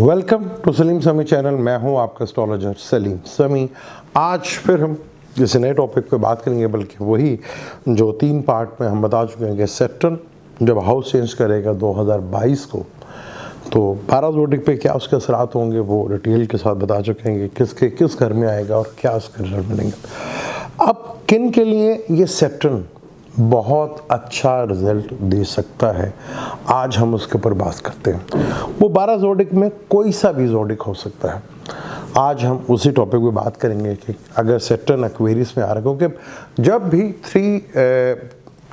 Welcome to Salim समी channel. मैं हूं आपका एस्ट्रोलॉजर सलीम समी। आज फिर हम किसी नए टॉपिक पे बात करेंगे, बल्कि वही जो 3 पार्ट में हम बता चुके हैं कि सैटर्न जब हाउस चेंज करेगा 2022 को, तो 12 ज़ोडिक पे क्या उसके असरात होंगे वो डिटेल के साथ बता चुके हैं कि किस घर में आएगा और क्या उसके रिजल्ट मिलेंगे। अब किन के लिए ये सैटर्न बहुत अच्छा रिजल्ट दे सकता है, आज हम उसके ऊपर बात करते हैं। वो 12 ज़ोडिक में कोई सा भी ज़ोडिक हो सकता है। आज हम उसी टॉपिक पे बात करेंगे कि अगर सैटर्न एक्वेरियस में आ रहा है, क्योंकि जब भी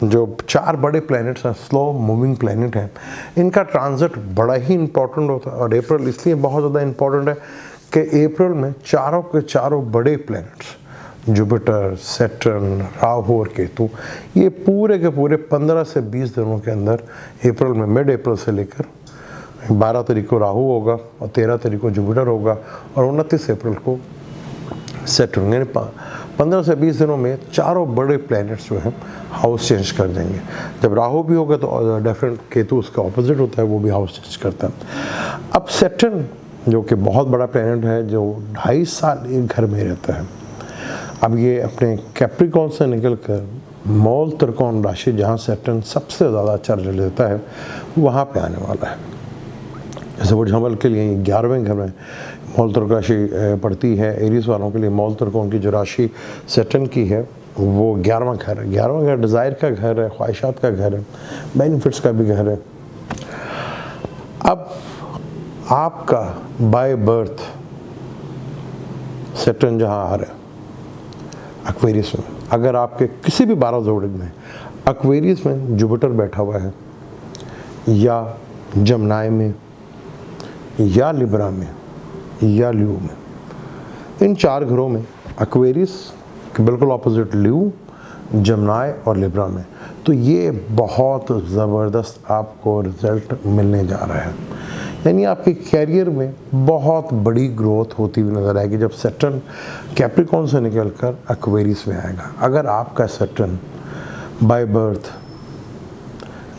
जो 4 बड़े प्लैनेट्स हैं, स्लो मूविंग प्लैनेट हैं, इनका ट्रांजिट बड़ा ही इंपॉर्टेंट होता है। और अप्रैल इसलिए बहुत ज़्यादा इंपॉर्टेंट है कि अप्रैल में चारों के चारों बड़े प्लैनेट्स जुपिटर, सैटर्न, राहु और केतु, ये पूरे के पूरे 15 से 20 दिनों के अंदर अप्रैल में, मिड अप्रैल से लेकर 12 तारीख को राहु होगा और 13 तारीख को जुपिटर होगा और 29 अप्रैल को सैटर्न, यानी 15 से 20 दिनों में चारों बड़े प्लैनेट्स जो हैं हाउस चेंज कर देंगे। जब राहु भी होगा तो डेफिनेट केतु उसका ऑपोजिट होता है, वो भी हाउस चेंज करता है। अब सैटर्न जो कि बहुत बड़ा प्लैनेट है, जो 2.5 साल एक घर में रहता है, अब ये अपने कैप्रिकॉन से निकलकर मौल त्रिकोण राशि, जहाँ सैटर्न सबसे ज़्यादा अच्छा रिजल्ट देता है, वहाँ पे आने वाला है। जैसे वो एग्जाम्पल के लिए 11वें घर में मौल त्रिकोण राशि पड़ती है। एरीज वालों के लिए मौल त्रिकोण की जो राशि सैटर्न की है वो 11वां घर है। 11वां घर डिज़ायर का घर है, ख्वाहिशात का घर है, बेनिफिट्स का भी घर है। अब आपका बाय बर्थ सैटर्न जहाँ आ रहा है एक्वेरियस में, अगर आपके किसी भी 12 ज़ोडिक में एक्वेरियस में जुपिटर बैठा हुआ है, या जमनाई में, या लिब्रा में, या ल्यू में, इन 4 घरों में एक्वेरियस के बिल्कुल ऑपोजिट ल्यू, जमनाई और लिब्रा में, तो ये बहुत ज़बरदस्त आपको रिजल्ट मिलने जा रहा है। यानी आपके कैरियर में बहुत बड़ी ग्रोथ होती हुई नज़र आएगी जब सैटर्न कैप्रिकॉन से निकलकर एक्वेरियस में आएगा। अगर आपका सैटर्न बाय बर्थ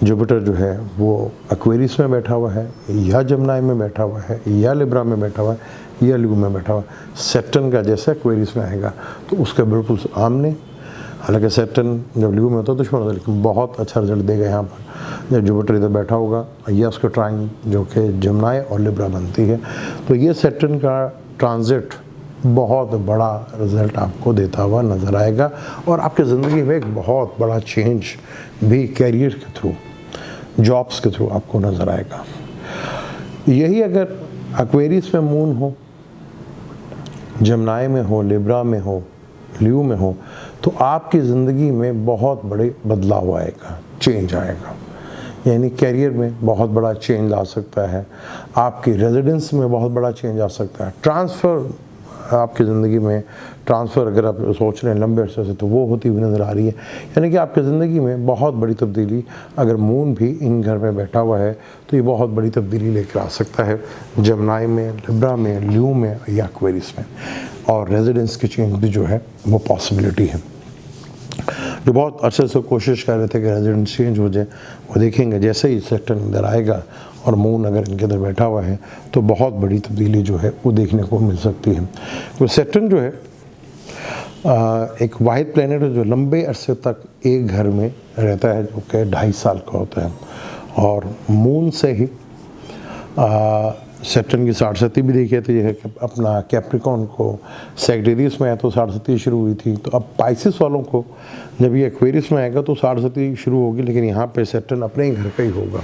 जुपिटर जो है वो एक्वेरियस में बैठा हुआ है, या जमनाई में बैठा हुआ है, या लिब्रा में बैठा हुआ है, या ल्यू में बैठा हुआ है, सैटर्न का जैसे एक्वेरियस में आएगा तो उसके बिल्कुल आमने, हालांकि सैटर्न जब ल्यू में होता है दुश्मन होता है, लेकिन बहुत अच्छा रिजल्ट देगा यहाँ पर जब जुपिटर इधर बैठा होगा, या उसका ट्राइन जो कि जमनाई और लिब्रा बनती है। तो ये सैटर्न का ट्रांजिट बहुत बड़ा रिजल्ट आपको देता हुआ नज़र आएगा और आपकी ज़िंदगी में एक बहुत बड़ा चेंज भी कैरियर के थ्रू, जॉब्स के थ्रू आपको नज़र आएगा। यही अगर एक्वेरियस में मून हो, जमनाई में हो, लिब्रा में हो, ल्यू में हो, तो आपकी ज़िंदगी में बहुत बड़े बदलाव आएगा, चेंज आएगा। यानी कैरियर में बहुत बड़ा चेंज आ सकता है, आपकी रेजिडेंस में बहुत बड़ा चेंज आ सकता है, ट्रांसफ़र आपकी ज़िंदगी में, ट्रांसफ़र अगर आप सोच रहे हैं लंबे अरसे से, तो वो होती हुई नज़र आ रही है। यानी कि आपकी ज़िंदगी में बहुत बड़ी तब्दीली, अगर मून भी इन घर में बैठा हुआ है तो ये बहुत बड़ी तब्दीली लेकर आ सकता है जमनाई में, लिब्रा में, ल्यू में या एक्वेरियस में। और रेजिडेंस की चेंज भी जो है वो पॉसिबिलिटी है। जो बहुत अरसे से कोशिश कर रहे थे कि रेजिडेंस चेंज हो जाए, वो देखेंगे जैसे ही सैटर्न इधर आएगा और मून अगर इनके अंदर बैठा हुआ है तो बहुत बड़ी तब्दीली जो है वो देखने को मिल सकती है। तो सैटर्न जो है एक वाहिद प्लैनेट है जो लंबे अरसे तक एक घर में रहता है, जो कि 2.5 साल का होता है। और मून से ही सैटर्न की 60 भी देखी थी, है कि अपना कैप्रिकॉन को सैजिटेरियस में है तो 60 शुरू हुई थी। तो अब पाइसिस वालों को जब ये एक्वेरियस में आएगा तो 60 शुरू होगी, लेकिन यहाँ पे सैटर्न अपने ही घर का ही होगा।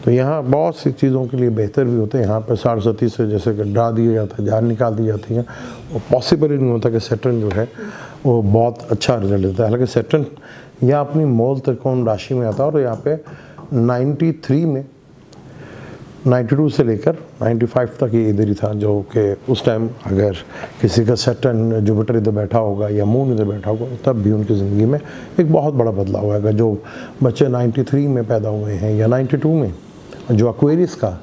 तो यहाँ बहुत सी चीज़ों के लिए बेहतर भी होते हैं। यहाँ पर 60 से जैसे कि डरा दिया जाता है, जान निकाल दी जाती है, वो पॉसिबल ही नहीं होता कि सैटर्न जो है वो बहुत अच्छा रिजल्ट देता है। हालांकि सैटर्न यहाँ अपनी मौल त्रिकोण राशि में आता है और यहाँ पे 93 में 92 से लेकर 95 तक ये इधर ही था, जो कि उस टाइम अगर किसी का सैटर्न जुपिटर इधर बैठा होगा या मून इधर बैठा होगा तब भी उनकी ज़िंदगी में एक बहुत बड़ा बदलाव आएगा। जो बच्चे 93 में पैदा हुए हैं या 92 में, जो एक्वेरियस का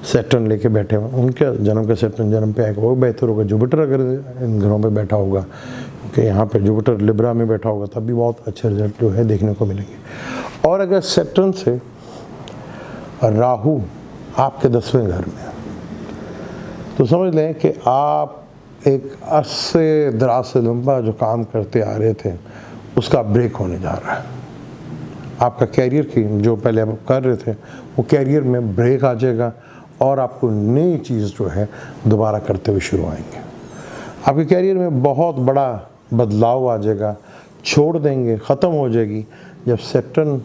सैटर्न लेके बैठे हुए, उनके जन्म का सैटर्न जन्म पे आएगा वो बेहतर होगा। जुपिटर अगर इन घरों पे बैठा होगा, क्योंकि यहाँ पे जुपिटर लिब्रा में बैठा होगा, तब भी बहुत अच्छे रिजल्ट जो है देखने को मिलेंगे। और अगर सैटर्न से राहु आपके 10वें घर में, तो समझ लें कि आप एक अरसे दराज से लंबा जो काम करते आ रहे थे उसका ब्रेक होने जा रहा है। आपका कैरियर की जो पहले आप कर रहे थे वो कैरियर में ब्रेक आ जाएगा और आपको नई चीज़ जो है दोबारा करते हुए शुरू आएंगे। आपके कैरियर में बहुत बड़ा बदलाव आ जाएगा, छोड़ देंगे, ख़त्म हो जाएगी जब सैटर्न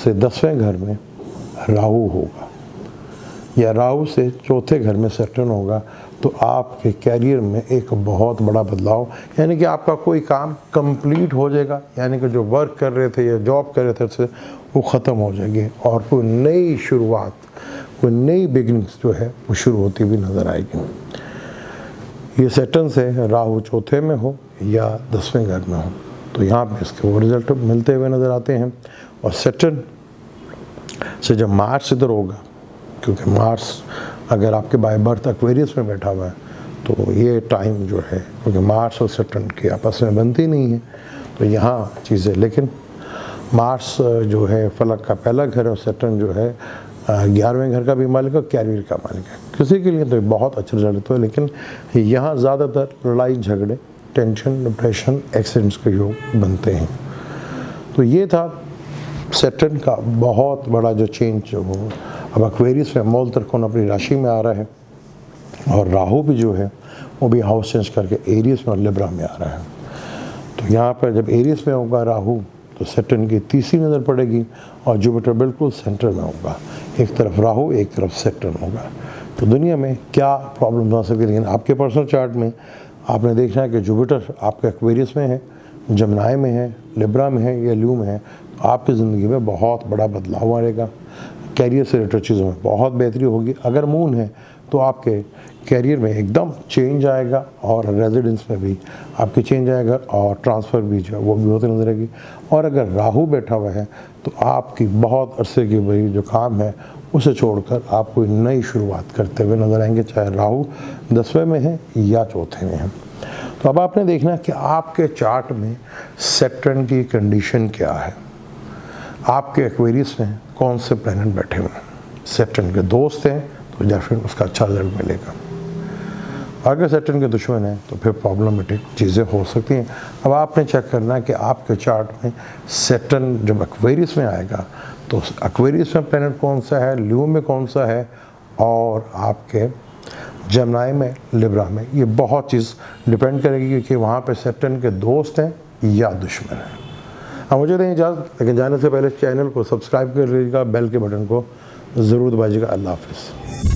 से 10वें घर में राहु होगा या राहु से चौथे घर में सैटर्न होगा। तो आपके कैरियर में एक बहुत बड़ा बदलाव, यानी कि आपका कोई काम कंप्लीट हो जाएगा, यानी कि जो वर्क कर रहे थे या जॉब कर रहे थे उससे वो ख़त्म हो जाएगी और कोई नई शुरुआत, कोई नई बिगिनिंग्स जो है वो शुरू होती हुई नज़र आएगी। ये सैटर्न से राहु चौथे में हो या 10वें घर में हो तो यहाँ पे इसके वो रिजल्ट मिलते हुए नज़र आते हैं। और सैटर्न से जब मार्स इधर होगा, क्योंकि मार्स अगर आपके बाय बर्थ एक्वेरियस में बैठा हुआ है तो ये टाइम जो है, क्योंकि मार्स और सैटर्न की आपस में बनती नहीं है तो यहाँ चीज़ें, लेकिन मार्स जो है फलक का पहला घर है और सैटर्न जो है 11वें घर का भी मालिक है, कैरियर का मालिक है। किसी के लिए तो बहुत अच्छा रिजल्ट है, लेकिन यहाँ ज़्यादातर लड़ाई झगड़े, टेंशन, डिप्रेशन, एक्सीडेंट्स के योग बनते हैं। तो ये था सैटर्न का बहुत बड़ा जो चेंज जो हो। अब एक्वेरियस में मूल त्रिकोण अपनी राशि में आ रहा है और राहु भी जो है वो भी हाउस चेंज करके एरियस में और लिब्रा में आ रहा है। तो यहाँ पर जब एरियस में होगा राहु तो सैटर्न की तीसरी नज़र पड़ेगी और जुपिटर बिल्कुल सेंटर में होगा। एक तरफ राहु, एक तरफ सैटर्न होगा। तो दुनिया में क्या प्रॉब्लम आ सकती है, लेकिन आपके पर्सनल चार्ट में आपने देखना है कि जुपिटर आपके एक्वेरियस में है, जमनाई में है, लिब्रा में है या ल्यू में है। तो आपकी ज़िंदगी में बहुत बड़ा बदलाव आएगा, कैरियर से रिलेटेड चीज़ों में बहुत बेहतरी होगी। अगर मून है तो आपके कैरियर में एकदम चेंज आएगा और रेजिडेंस में भी आपकी चेंज आएगा और ट्रांसफ़र भी जो है वो भी होती नजर आएगी। और अगर राहु बैठा हुआ है तो आपकी बहुत अरसे की वही जो काम है उसे छोड़कर आप कोई नई शुरुआत करते हुए नजर आएंगे, चाहे राहु 10वें में है या चौथे में है। तो अब आपने देखना है कि आपके चार्ट में सैटर्न की कंडीशन क्या है, आपके एक्वेरियस में कौन से प्लैनेट बैठे हुए हैं। सैटर्न के दोस्त हैं तो डेफिनेट उसका अच्छा रिजल्ट मिलेगा। अगर सैटर्न के दुश्मन हैं तो फिर प्रॉब्लमेटिक चीज़ें हो सकती हैं। अब आपने चेक करना है कि आपके चार्ट में सैटर्न जब एक्वेरियस में आएगा तो एक्वेरियस में प्लैनेट कौन सा है, ल्यू में कौन सा है और आपके जमनाई में, लिब्रा में। ये बहुत चीज़ डिपेंड करेगी कि वहाँ पे सैटर्न के दोस्त हैं या दुश्मन हैं। अब मुझे दें इजाज़त, लेकिन जाने से पहले चैनल को सब्सक्राइब कर लीजिएगा, बेल के बटन को ज़रूर दबाइएगा। अल्लाह हाफ़िज़।